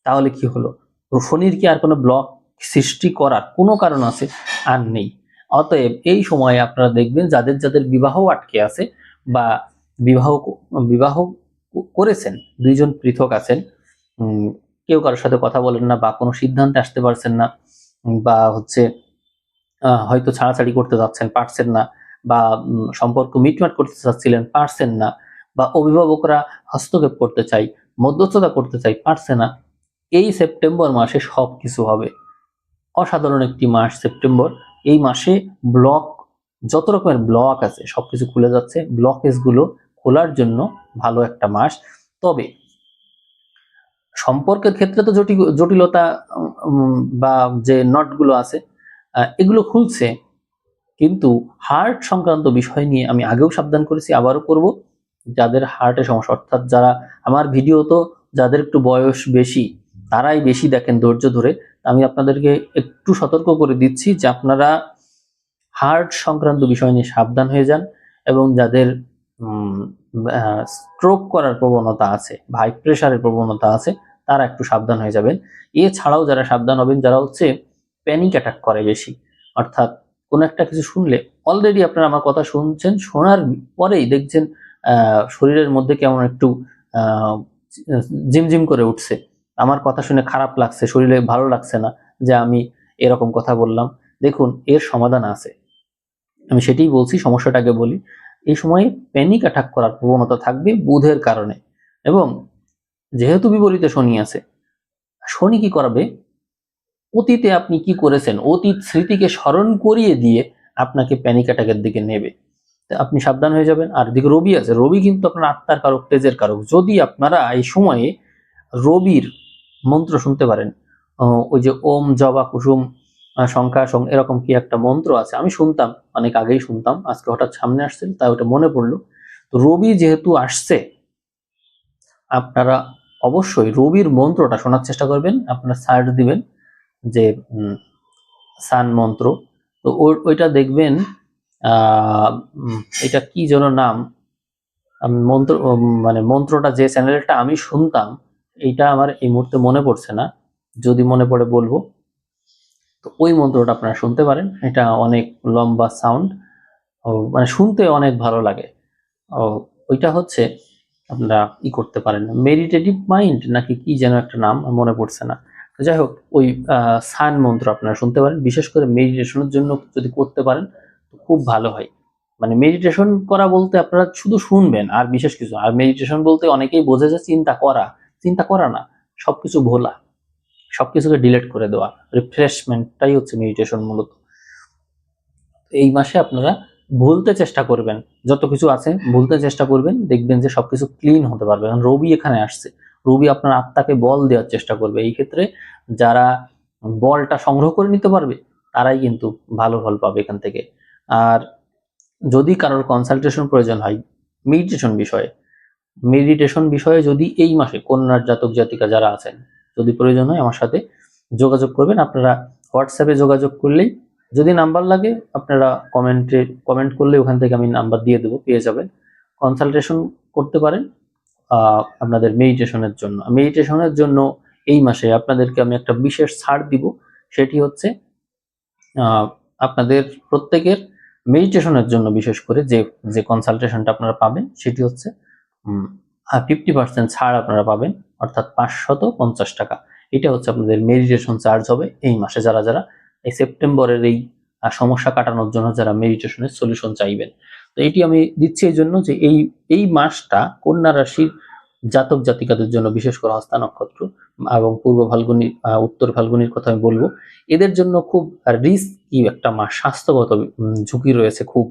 তাহলে কি হলো, শনির কি আর কোনো ব্লক সৃষ্টি করার কোনো কারণ আছে? আর নেই। অতএব এই সময়ে আপনারা দেখবেন, যাদের যাদের বিবাহ আটকে আছে বা বিবাহ বিবাহ করেছেন, দুইজন পৃথক আছেন, কেউ কারোর সাথে কথা বলেন না বা কোনো সিদ্ধান্তে আসতে পারছেন না, বা হচ্ছে হয়তো ছাড়াছাড়ি করতে যাচ্ছেন, পারছেন না, বা সম্পর্ক মিটমাট করতে চাচ্ছিলেন, পারছেন না, বা অভিভাবকরা হস্তক্ষেপ করতে চাই, মধ্যস্থতা করতে চাই, পারছে না, এই সেপ্টেম্বর মাসে সব কিছু হবে। অসাধারণ একটি মাস সেপ্টেম্বর। এই মাসে যত রকমের ব্লক আছে সবকিছু খুলে যাচ্ছে। ব্লকেজগুলো খোলার জন্য ভালো একটা মাস। তবে সম্পর্কের ক্ষেত্রে তো জটিলতা বা যে নটগুলো আছে এগুলো খুলছে, কিন্তু হার্ট সংক্রান্ত বিষয় নিয়ে আমি আগেও সাবধান করেছি, আবারও করব। যাদের হার্টের সমস্যা, অর্থাৎ যারা আমার ভিডিও তো যাদের একটু বয়স বেশি তারাই বেশি দেখেন ধৈর্য ধরে, আমি আপনাদেরকে একটু সতর্ক করে দিচ্ছি যে আপনারা হার্ট সংক্রান্ত বিষয় নিয়ে সাবধান হয়ে যান। এবং যাদের স্ট্রোক করার প্রবণতা আছে, হাই প্রেশারের প্রবণতা আছে, তারা একটু সাবধান হয়ে যাবেন। এছাড়াও যারা সাবধান হবেন, যারা হচ্ছে প্যানিক অ্যাটাক করে বেশি, অর্থাৎ কোনো একটা কিছু শুনলে, অলরেডি আপনারা আমার কথা শুনছেন, শোনার পরেই দেখছেন শরীরের মধ্যে কেমন একটু জিমজিম করে উঠছে, আমার কথা শুনে খারাপ লাগছে, শরীরে ভালো লাগছে না যে আমি এরকম কথা বললাম। দেখুন, এর সমাধান আছে, আমি সেটাই বলছি, সমস্যাটাকে বলি। এই সময়ে প্যানিক অ্যাটাক করার প্রবণতা থাকবে বুধের কারণে। এবং যেহেতু বিপরীতে শনি আছে, শনি কি করবে, অতীতে আপনি কি করেছেন অতীত স্মৃতিকে স্মরণ করিয়ে দিয়ে আপনাকে প্যানিক অ্যাটাকের দিকে নেবে। আপনি সাবধান হয়ে যাবেন। আর দিকে রবি আছে, রবি কিন্তু আপনার আত্মার কারক, তেজের কারক। যদি আপনারা এই সময়ে রবির মন্ত্র শুনতে পারেন, ওই যে ওম জবা কুসুম সংখ্যা এরকম কি একটা মন্ত্র আছে, আমি শুনতাম, অনেক আগেই শুনতাম, আজকে হঠাৎ সামনে আসছে তাই ওটা মনে পড়লো। তো রবি যেহেতু আসছে, আপনারা অবশ্যই রবির মন্ত্রটা শোনার চেষ্টা করবেন। আপনারা সার্চ দিবেন যে সান মন্ত্র, তো ওইটা দেখবেন এটা কি যেন নাম, মন্ত্র মানে মন্ত্রটা যে চ্যানেলটা আমি শুনতাম, এইটা আমার এই মুহূর্তে মনে পড়ছে না, যদি মনে পড়ে বলবো। তো ওই মন্ত্রটা আপনারা শুনতে পারেন, এটা অনেক লম্বা সাউন্ড, মানে শুনতে অনেক ভালো লাগে। ওইটা হচ্ছে আপনারা করতে পারেন, মেডিটেটিভ মাইন্ড নাকি কি যেন একটা নাম, মনে পড়ছে না। যাই হোক, ওই সান মন্ত্র আপনারা শুনতে পারেন, বিশেষ করে মেডিটেশনের জন্য যদি করতে পারেন খুব ভালো হয়। মানে মেডিটেশন করা বলতে আপনারা শুধু শুনবেন আর বিশেষ কিছু, আর মেডিটেশন বলতে অনেকেই বোঝে যে চিন্তা করা না, সবকিছু ভোলা, সবকিছুকে ডিলিট করে দেওয়া, রিফ্রেশমেন্টটাই হচ্ছে মেডিটেশন মূলত। এই মাসে আপনারা ভুলতে চেষ্টা করবেন, যত কিছু আছে ভুলতে চেষ্টা করবেন, দেখবেন যে সবকিছু ক্লিন হতে পারবে। কারণ রবি এখানে আসছে, রবি আপনার আত্মাকে বল দেওয়ার চেষ্টা করবে। এই ক্ষেত্রে যারা বলটা সংগ্রহ করে নিতে পারবে তারাই কিন্তু ভালো ফল পাবে এখান থেকে। আর যদি কারোর কনসালটেশন প্রয়োজন হয় মেডিটেশন বিষয়ে যদি এই মাসে কন্যার জাতক জাতিকা যারা আছেন, যদি প্রয়োজন হয় আমার সাথে যোগাযোগ করবেন। আপনারা হোয়াটসঅ্যাপে যোগাযোগ করলেই, যদি নাম্বার লাগে আপনারা কমেন্ট করলে ওখান থেকে আমি নাম্বার দিয়ে দেবো, পেয়ে যাবেন। কনসালটেশন করতে পারেন আপনাদের মেডিটেশনের জন্য এই মাসে আপনাদেরকে আমি একটা বিশেষ ছাড় দিব। সেটি হচ্ছে আপনাদের প্রত্যেকের মেডিটেশনের জন্য বিশেষ করে যে কনসালটেশনটা আপনারা পাবেন সেটি হচ্ছে 50% ছাড় আপনারা পাবেন, অর্থাৎ 550 টাকা। এটা হচ্ছে আপনাদের মেডিটেশন চার্জ হবে এই মাসে। যারা যারা এই সেপ্টেম্বরের এই সমস্যা কাটানোর জন্য যারা মেডিটেশনের সলিউশন চাইবেন, তো এটি আমি দিচ্ছি এই জন্য যে এই মাসটা কন্যা রাশির জাতক জাতিকাদের জন্য, বিশেষ করে হস্তা নক্ষত্র এবং পূর্ব ফাল্গুনী উত্তর ফাল্গুনির কথা আমি বলবো, এদের জন্য খুব রিস্কি একটা মাস, স্বাস্থ্যগত ঝুঁকি রয়েছে খুব।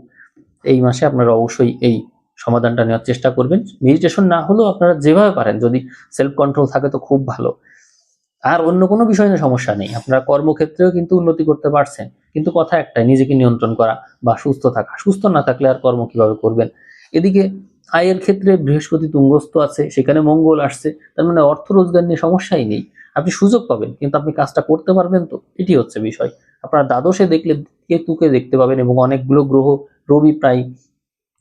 এই মাসে আপনারা অবশ্যই এই সমাধানটা নেওয়ার চেষ্টা করবেন। মেডিটেশন না হলেও আপনারা যেভাবে পারেন, যদি সেলফ কন্ট্রোল থাকে তো খুব ভালো। আর অন্য কোনো বিষয় নিয়ে সমস্যা নেই, আপনারা কর্মক্ষেত্রেও কিন্তু উন্নতি করতে পারছেন, কিন্তু কথা একটাই, নিজেকে নিয়ন্ত্রণ করা বা সুস্থ থাকা। সুস্থ না থাকলে আর কর্ম কিভাবে করবেন। এদিকে আয়ের ক্ষেত্রে বৃহস্পতি তুঙ্গস্থ আছে, সেখানে মঙ্গল আসছে, তার মানে অর্থ রোজগার নিয়ে সমস্যাই নেই। আপনি সুযোগ পাবেন, কিন্তু আপনি কাজটা করতে পারবেন তো, এটি হচ্ছে বিষয়। আপনারা দ্বাদশে দেখলে কেতুকে দেখতে পাবেন, এবং অনেকগুলো গ্রহ, রবি প্রায়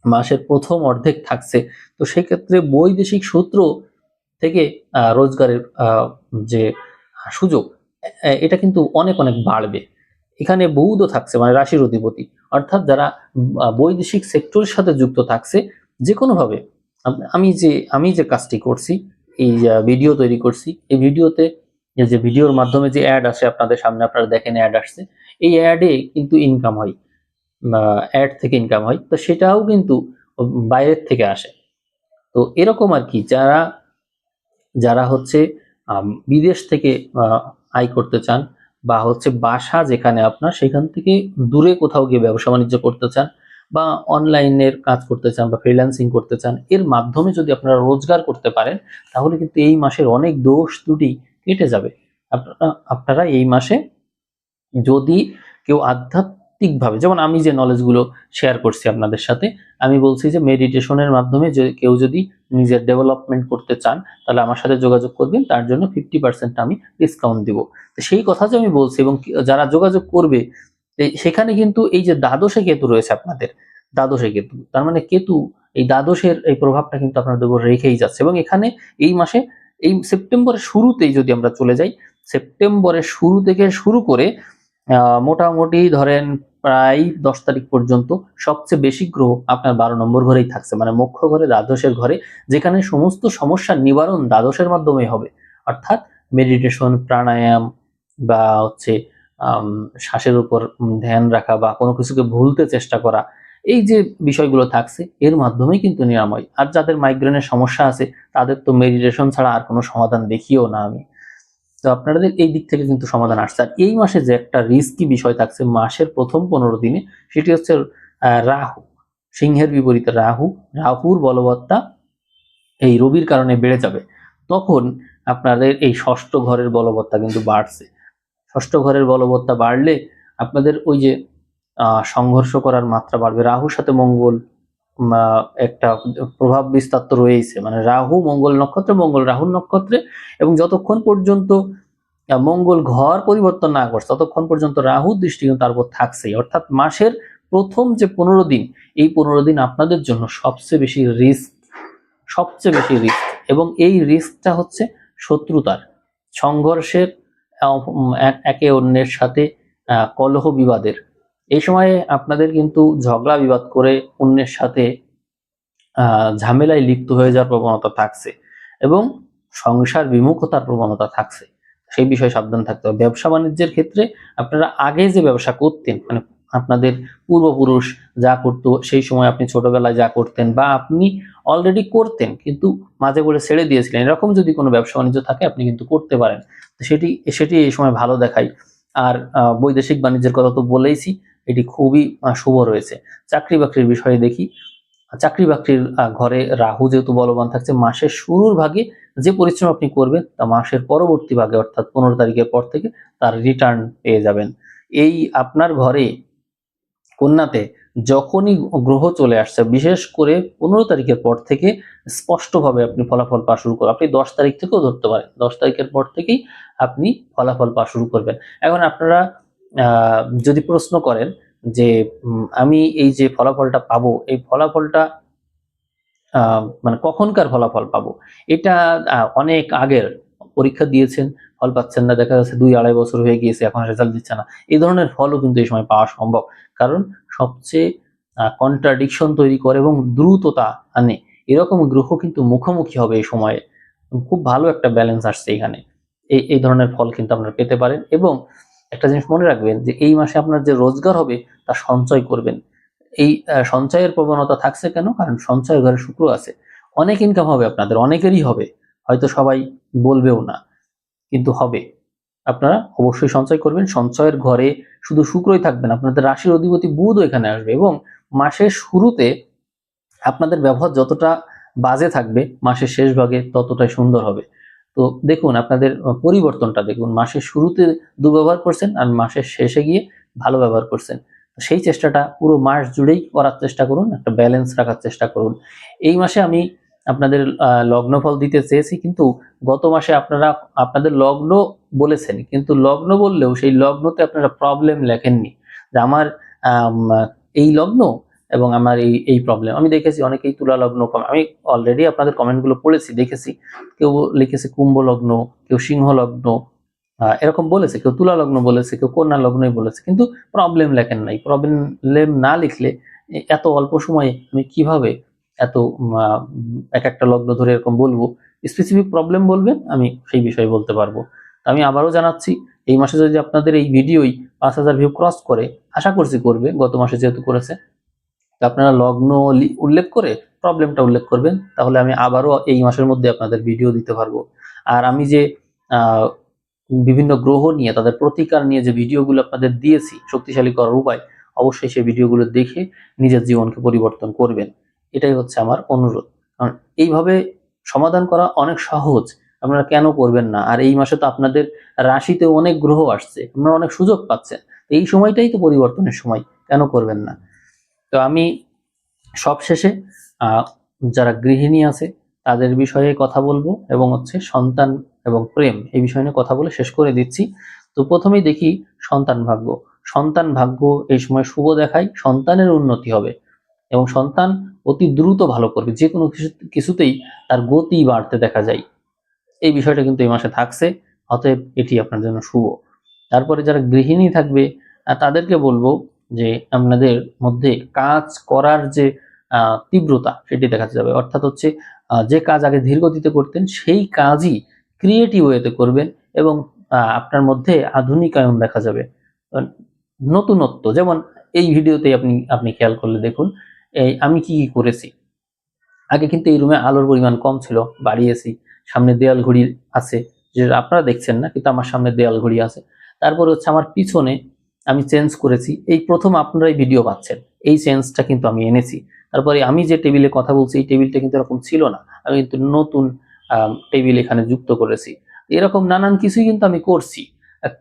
মাসের প্রথম অর্ধেক থাকছে। তো সেক্ষেত্রে বৈদেশিক সূত্র থেকে রোজগারের যে সুযোগ, এটা কিন্তু অনেক অনেক বাড়বে। এখানে বুধও থাকছে, মানে রাশির অধিপতি, অর্থাৎ যারা বৈদেশিক সেক্টরের সাথে যুক্ত থাকছে যে কোনোভাবে। আমি যে কাজটি করছি, এই ভিডিও তৈরি করছি, এই ভিডিওতে যে ভিডিওর মাধ্যমে যে অ্যাড আসে আপনাদের সামনে, আপনারা দেখেন অ্যাড আসছে, এই অ্যাডে কিন্তু ইনকাম হয়, অ্যাড থেকে ইনকাম হয়, তো সেটাও কিন্তু বাইরের থেকে আসে। তো এরকম আর কি, যারা যারা হচ্ছে বিদেশ থেকে আয় করতে চান, বা হচ্ছে বাসা যেখানে আপনার সেখান থেকে দূরে কোথাও গিয়ে ব্যবসা বাণিজ্য করতে চান, বা অনলাইনের কাজ করতে চান বা ফ্রিল্যান্সিং করতে চান, এর মাধ্যমে যদি আপনারা রোজগার করতে পারেন তাহলে কিন্তু এই মাসের অনেক দোষ ত্রুটি কেটে যাবে। আপনারা এই মাসে যদি কেউ আধ্যাত্মিকভাবে, যেমন আমি যে নলেজগুলো শেয়ার করছি আপনাদের সাথে, আমি বলছি যে মেডিটেশনের মাধ্যমে কেউ যদি নিজের ডেভেলপমেন্ট করতে চান তাহলে আমার সাথে যোগাযোগ করবেন, তার জন্য 50% আমি ডিসকাউন্ট দিব। তো সেই কথা যে আমি বলছি, এবং যারা যোগাযোগ করবে সেখানে কিন্তু এই যে দ্বাদশে কেতু রয়েছে আপনাদের, দ্বাদশে কেতু, তার মানে কেতু এই দ্বাদশের এই প্রভাবটা কিন্তু আপনাদের উপর রেখেই যাচ্ছে। এবং এখানে এই মাসে, এই সেপ্টেম্বরের শুরুতেই যদি আমরা চলে যাই, সেপ্টেম্বরের শুরু থেকে শুরু করে মোটামুটি ধরেন প্রায় 10 তারিখ পর্যন্ত সবচেয়ে বেশি গ্রহ আপনার 12 নম্বর ঘরেই থাকছে, মানে মুখ্য ঘরে, দ্বাদশের ঘরে, যেখানে সমস্ত সমস্যার নিবারণ দ্বাদশের মাধ্যমে হবে। অর্থাৎ মেডিটেশন, প্রাণায়াম বা হচ্ছে শ্বাসের উপর ধ্যান রাখা বা কোনো কিছুকে ভুলতে চেষ্টা করা, এই যে বিষয়গুলো থাকছে এর মাধ্যমেই কিন্তু নিরাময়। আর যাদের মাইগ্রেনের সমস্যা আছে তাদের তো মেডিটেশন ছাড়া আর কোনো সমাধান দেখিও না আমি। তো আপনাদের এই দিক থেকে কিন্তু সমাধান আসছে। আর এই মাসে যে একটা রিস্কি বিষয় থাকছে মাসের প্রথম 15 দিনে, সেটি হচ্ছে রাহু, সিংহের বিপরীতে রাহুর বলবত্তা এই রবির কারণে বেড়ে যাবে। তখন আপনাদের এই ষষ্ঠ ঘরের বলবত্তা কিন্তু বাড়ছে। ষষ্ঠ ঘরের বলবত্তা বাড়লে আপনাদের ওই যে সংঘর্ষ করার মাত্রা বাড়বে। রাহুর সাথে মঙ্গল একটা প্রভাব বিস্তার তো রয়েছে, মানে রাহু মঙ্গল নক্ষত্রে, মঙ্গল রাহুর নক্ষত্রে, এবং যতক্ষণ পর্যন্ত মঙ্গল ঘর পরিবর্তন না করছে ততক্ষণ পর্যন্ত রাহুর দৃষ্টি কিন্তু তার উপর থাকছেই। অর্থাৎ মাসের প্রথম যে 15 দিন, এই 15 দিন আপনাদের জন্য সবচেয়ে বেশি রিস্ক, সবচেয়ে বেশি রিস্ক। এবং এই রিস্কটা হচ্ছে শত্রুতার, সংঘর্ষের, একে অন্যের সাথে কলহ বিবাদের। এই সময়ে আপনাদের কিন্তু ঝগড়া বিবাদ করে অন্যের সাথে ঝামেলায় লিপ্ত হয়ে যাওয়ার প্রবণতা থাকছে, এবং সংসার বিমুখতার প্রবণতা থাকছে। সেই বিষয়ে সাবধান থাকতে হবে। ব্যবসা বাণিজ্যের ক্ষেত্রে আপনারা আগে যে ব্যবসা করতেন, মানে আপনাদের পূর্বপুরুষ যা করতো, সেই সময় আপনি ছোটবেলায় যা করতেন বা আপনি অলরেডি করতেন কিন্তু মাঝে পড়ে ছেড়ে দিয়েছিলেন, এরকম যদি কোনো ব্যবসা বাণিজ্য থাকে আপনি কিন্তু করতে পারেন। সেটি সেটি এই সময় ভালো দেখায়। আর বৈদেশিক বাণিজ্যের কথা তো বলেইছি, এটি খুবই শুভ রয়েছে। চাকরি বাকরির বিষয়ে দেখি, চাকরি বাকরির ঘরে রাহু যেহেতু বলবান থাকছে, মাসের শুরুর ভাগে যে পরিশ্রম আপনি করবেন তা মাসের পরবর্তী ভাগে অর্থাৎ 15 তারিখের পর থেকে তার রিটার্ন পেয়ে যাবেন। এই আপনার ঘরে কন্যাতে যখনই গ্রহ চলে আসছে, বিশেষ করে 15 তারিখের পর থেকে স্পষ্টভাবে আপনি ফলাফল পাওয়া শুরু করবেন। আপনি 10 তারিখ থেকেও ধরতে পারেন, 10 তারিখের পর থেকেই আপনি ফলাফল পাওয়া শুরু করবেন। এখন আপনারা যদি প্রশ্ন করেন যে আমি এই যে ফলাফলটা পাবো, এই ফলাফলটা মানে কখনকার ফলাফল পাবো, এটা অনেক আগের পরীক্ষা দিয়েছেন, ফল পাচ্ছেন না, দেখা যাচ্ছে 2-2.5 বছর হয়ে গিয়েছে এখন রেজাল্ট দিচ্ছে না, এই ধরনের ফলও কিন্তু এই সময় পাওয়া সম্ভব। কারণ সবচেয়ে কন্ট্রাডিকশন তৈরি করে এবং দ্রুততা আনে এরকম গ্রহ কিন্তু মুখোমুখি হবে এই সময়ে। খুব ভালো একটা ব্যালেন্স আসছে এখানে। এই ধরনের ফল কিন্তু আপনারা পেতে পারেন। এবং একটা জিনিস মনে রাখবেন যে এই মাসে আপনার যে রোজগার হবে তা সঞ্চয় করবেন। এই সঞ্চয়ের প্রবণতা থাকছে কেন? কারণ সঞ্চয়ের ঘরে শুক্র আছে। অনেক ইনকাম হবে আপনাদের, অনেকেরই হবে, হয়তো সবাই বলবেও না, কিন্তু হবে। আপনারা অবশ্যই সঞ্চয় করবেন। সঞ্চয়ের ঘরে শুধু শুক্রই থাকবেন, আপনাদের রাশির অধিপতি বুধও এখানে আসবে। এবং মাসের শুরুতে আপনাদের ব্যবহার যতটা বাজে থাকবে, মাসের শেষ ভাগে ততটাই সুন্দর হবে। তো দেখুন আপনাদের পরিবর্তনটা দেখুন, মাসের শুরুতে দুর্ব্যবহার করছেন আর মাসের শেষে গিয়ে ভালো ব্যবহার করছেন। সেই চেষ্টাটা পুরো মাস জুড়েই করার চেষ্টা করুন, একটা ব্যালেন্স রাখার চেষ্টা করুন। এই মাসে আমি আপনাদের লগ্নফল দিতে চেয়েছি, কিন্তু গত মাসে আপনারা আপনাদের লগ্ন বলেছেন, কিন্তু লগ্ন বললেও সেই লগ্নতে আপনারা প্রবলেম লেখেননি যে আমার এই লগ্ন এবং আমার এই প্রবলেম। আমি দেখেছি অনেকেই তুলা লগ্ন, আমি অলরেডি আপনাদের কমেন্টগুলো পড়েছি, দেখেছি কেউ লিখেছে কুম্ভ লগ্ন, কেউ সিংহ লগ্ন, এরকম বলেছে, কেউ তুলা লগ্ন বলেছে, কেউ কন্যা লগ্নই বলেছে, কিন্তু প্রবলেম লেখেন নাই। প্রবলেম না লিখলে এত অল্প সময়ে আমি কিভাবে এত এক একটা লগ্ন ধরে এরকম বলবো? স্পেসিফিক প্রবলেম বলবেন, আমি সেই বিষয়ে বলতে পারবো। আমি আবারও জানাচ্ছি, এই মাসে যদি আপনাদের এই ভিডিওই 5000 ভিউ ক্রস করে, আশা করছি করবে, গত মাসে যেহেতু করেছে, তো আপনারা লগ্ন উল্লেখ করে প্রবলেমটা উল্লেখ করবেন, তাহলে আমি আবারও এই মাসের মধ্যে আপনাদের ভিডিও দিতে পারবো। আর আমি যে বিভিন্ন গ্রহ নিয়ে তাদের প্রতিকার নিয়ে যে ভিডিওগুলো আপনাদের দিয়েছি, শক্তিশালী করার উপায়, অবশ্যই সেই ভিডিওগুলো দেখে নিজের জীবনকে পরিবর্তন করবেন। এটাই হচ্ছে আমার অনুরোধ। কারণ এইভাবে সমাধান করা অনেক সহজ, আপনারা কেন করবেন না? আর এই মাসে তো আপনাদের রাশিতে অনেক গ্রহ আসছে, আপনারা অনেক সুযোগ পাচ্ছেন। এই সময়টাই তো পরিবর্তনের সময়, কেন করবেন না? তো আমি সবশেষে যারা গৃহিণী আছে তাদের বিষয়ে কথা বলবো, এবং হচ্ছে সন্তান এবং প্রেম এই বিষয় নিয়ে কথা বলে শেষ করে দিচ্ছি। তো প্রথমেই দেখি সন্তান ভাগ্য। সন্তান ভাগ্য এই সময় শুভ দেখায়, সন্তানের উন্নতি হবে এবং সন্তান অতি দ্রুত ভালো করবে, যে কোনো কিছুতেই তার গতি বাড়তে দেখা যায়। এই বিষয়টা কিন্তু এই মাসে থাকছে, অতএব এটি আপনার জন্য শুভ। তারপরে যারা গৃহিণী থাকবে তাদেরকে বলবো যে আপনাদের মধ্যে কাজ করার যে তীব্রতা সেটি দেখা যাবে, অর্থাৎ হচ্ছে যে কাজ আগে ধীর গতিতে করতেন সেই কাজই ক্রিয়েটিভ ওয়েতে করবেন, এবং আপনার মধ্যে আধুনিকায়ন দেখা যাবে, নতুনত্ব। যেমন এই ভিডিওতে আপনি খেয়াল করলে দেখুন, এই আমি কি কি করেছি। আগে কিন্তু এই রুমে আলোর পরিমাণ কম ছিল, বাড়িয়েছি। সামনে দেয়াল ঘড়ি আছে, যে আপনারা দেখছেন না, কিন্তু আমার সামনে দেয়াল ঘড়ি আছে। তারপরে হচ্ছে আমার পিছনে আমি চেঞ্জ করেছি, এই প্রথম আপনারাই ভিডিও পাচ্ছেন, এই চেঞ্জটা কিন্তু আমি এনেছি। তারপরে আমি যে টেবিলে কথা বলছি এই টেবিলটা কিন্তু এরকম ছিল না, আমি কিন্তু নতুন টেবিল এখানে যুক্ত করেছি। এরকম নানান কিছুই কিন্তু আমি করছি।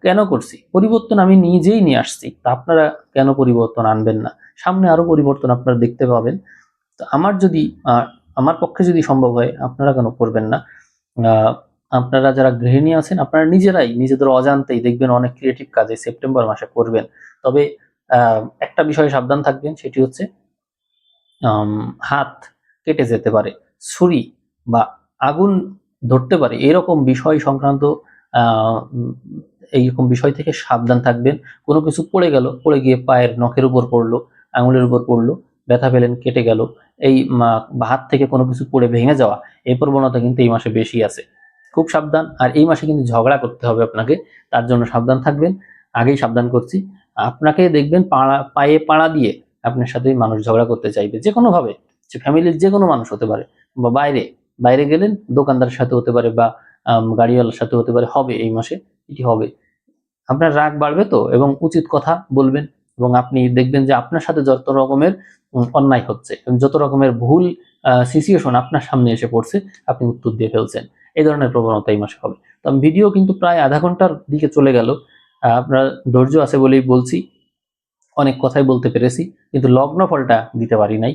কেন করছি? পরিবর্তন আমি নিজেই নিয়ে আসছি, তা আপনারা কেন পরিবর্তন আনবেন না? সামনে আরো পরিবর্তন আপনারা দেখতে পাবেন। তো আমার পক্ষে যদি সম্ভব হয় আপনারা কেন করবেন না? আপনারা যারা গৃহিণী আছেন আপনারা নিজেরাই নিজেদের অজান্তেই দেখবেন অনেক ক্রিয়েটিভ কাজে সেপ্টেম্বর মাসে করবেন। তবে একটা বিষয়ে সাবধান থাকবেন, সেটি হচ্ছে হাত কেটে যেতে পারে, ছুরি বা আগুন ধরতে পারে, এরকম বিষয় সংক্রান্ত এইরকম বিষয় থেকে সাবধান থাকবেন। কোনো কিছু পড়ে গেল, পড়ে গিয়ে পায়ের নখের উপর পড়লো, আঙুলের উপর পড়লো, ব্যথা পেলেন, কেটে গেল, এই হাত থেকে কোনো কিছু পড়ে ভেঙে যাওয়া, এই প্রবণতা কিন্তু এই মাসে বেশি আছে। খুব সাবধান। আর এই মাসে কিন্তু ঝগড়া করতে হবে আপনাকে, তার জন্য সাবধান থাকবেন। আগেই সাবধান করছি, আপনাকে দেখবেন পায়ে পাড়া দিয়ে আপনার সাথে মানুষ ঝগড়া করতে চাইবে, যে কোনো ভাবে, যে ফ্যামিলির যে কোনো মানুষ হতে পারে, বা বাইরে বাইরে গেলেন দোকানদারের সাথে হতে পারে, বা গাড়িওয়ালার সাথে হতে পারে, হবে এই মাসে, এটি হবে। আপনার রাগ বাড়বে তো, এবং উচিত কথা বলবেন, এবং আপনি দেখবেন যে আপনার সাথে যত রকমের অন্যায় হচ্ছে, যত রকমের ভুল সিচুয়েশন আপনার সামনে এসে পড়ছে, আপনি উত্তর দিয়ে ফেলছেন, এই ধরনের প্রবণতা এই মাসে হবে। তো ভিডিও কিন্তু প্রায় আধা ঘন্টার দিকে চলে গেল, আপনার ধৈর্য আছে বলেই বলছি, অনেক কথাই বলতে পেরেছি, কিন্তু লগ্ন ফলটা দিতে পারি নাই,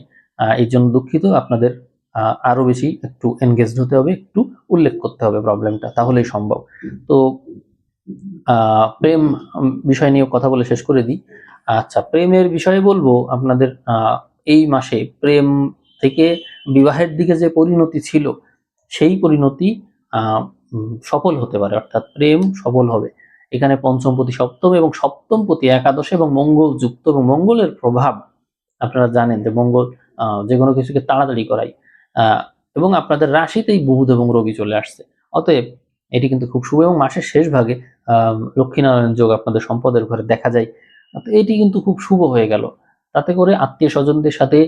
এই জন্য দুঃখিত। আপনাদের আরো বেশি একটু এনগেজড হতে হবে, একটু উল্লেখ করতে হবে প্রবলেমটা, তাহলেই সম্ভব। তো প্রেম বিষয় নিয়ে কথা বলে শেষ করে দিই। আচ্ছা, প্রেমের বিষয়ে বলবো আপনাদের, এই মাসে প্রেম থেকে বিবাহের দিকে যে পরিণতি ছিল সেই পরিণতি সফল হতে পারে, অর্থাৎ প্রেম সফল হবে। এখানে পঞ্চমপতি সপ্তম এবং সপ্তমপতি একাদশে এবং মঙ্গল যুক্ত, এবং মঙ্গলের প্রভাব আপনারা জানেন যে মঙ্গল যে কোনো কিছুকে তাড়াতাড়ি করায়, এবং আপনাদের রাশিতেই বুধ এবং রবি চলে আসছে, অতএব এটি কিন্তু খুব শুভ। এবং মাসের শেষ ভাগে লক্ষ্মীনারায়ণ যোগ আপনাদের সম্পদের ঘরে দেখা যায়, তো এটি কিন্তু খুব শুভ হয়ে গেল। তাতে করে আত্মীয় স্বজনদের সাথে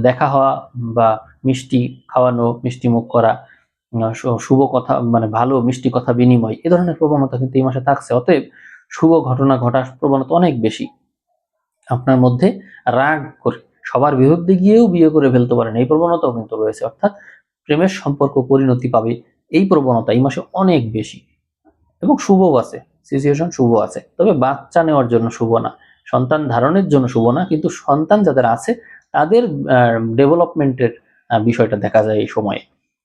দেখা হওয়া, বা মিষ্টি খাওয়ানো, মিষ্টি মুখ করা, শুভ কথা, মানে ভালো মিষ্টি কথা বিনিময়, এ ধরনের প্রবণতা কিন্তু এই মাসে থাকছে। অতএব শুভ ঘটনা ঘটার প্রবণতা অনেক বেশি। আপনার মধ্যে রাগ করে সবার বিরুদ্ধে গিয়েও বিয়ে করে ফেলতে পারেন, এই প্রবণতাও কিন্তু রয়েছে, অর্থাৎ প্রেমের সম্পর্ক পরিণতি পাবে, এই প্রবণতা এই মাসে অনেক বেশি। এবং শুভ আছে, সিচুয়েশন শুভ আছে, তবে বাচ্চা নেওয়ার জন্য শুভ না, সন্তান ধারণের জন্য শুভ না, কিন্তু সন্তান যাদের আছে তাদের ডেভেলপমেন্টের বিষয়টা দেখা যায় এই সময়ে।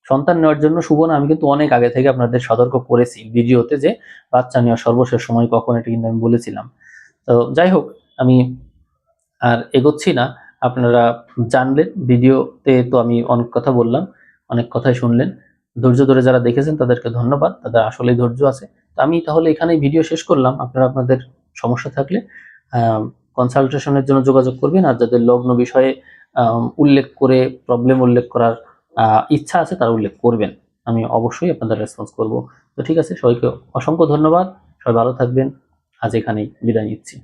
সন্তান নেওয়ার জন্য শুভ না, আমি কিন্তু অনেক আগে থেকে আপনাদের সতর্ক করেছি ভিডিওতে, যে বাচ্চা নেওয়ার সর্বশেষ সময় কখন, এটা কিন্তু আমি বলেছিলাম। তো যাই হোক, আমি আর এগোচ্ছি না, আপনারা জানলেন ভিডিওতে, তো আমি অনেক কথা বললাম, অনেক কথাই শুনলেন, ধৈর্য ধরে যারা দেখেছেন তাদেরকে ধন্যবাদ, তাদের আসলেই ধৈর্য আছে। তো আমি তাহলে এখানেই ভিডিও শেষ করলাম। আপনারা আপনাদের সমস্যা থাকলে কনসালটেশনের জন্য যোগাযোগ করবেন, আর যাদের লগ্ন বিষয়ে উল্লেখ করে প্রবলেম উল্লেখ করার ইচ্ছা আছে তারা উল্লেখ করবেন, আমি অবশ্যই আপনাদের রেসপন্স করব। তো ঠিক আছে, সবাইকে অসংখ্য ধন্যবাদ, সবাই ভালো থাকবেন, আজ এখানেই বিদায় নিচ্ছি।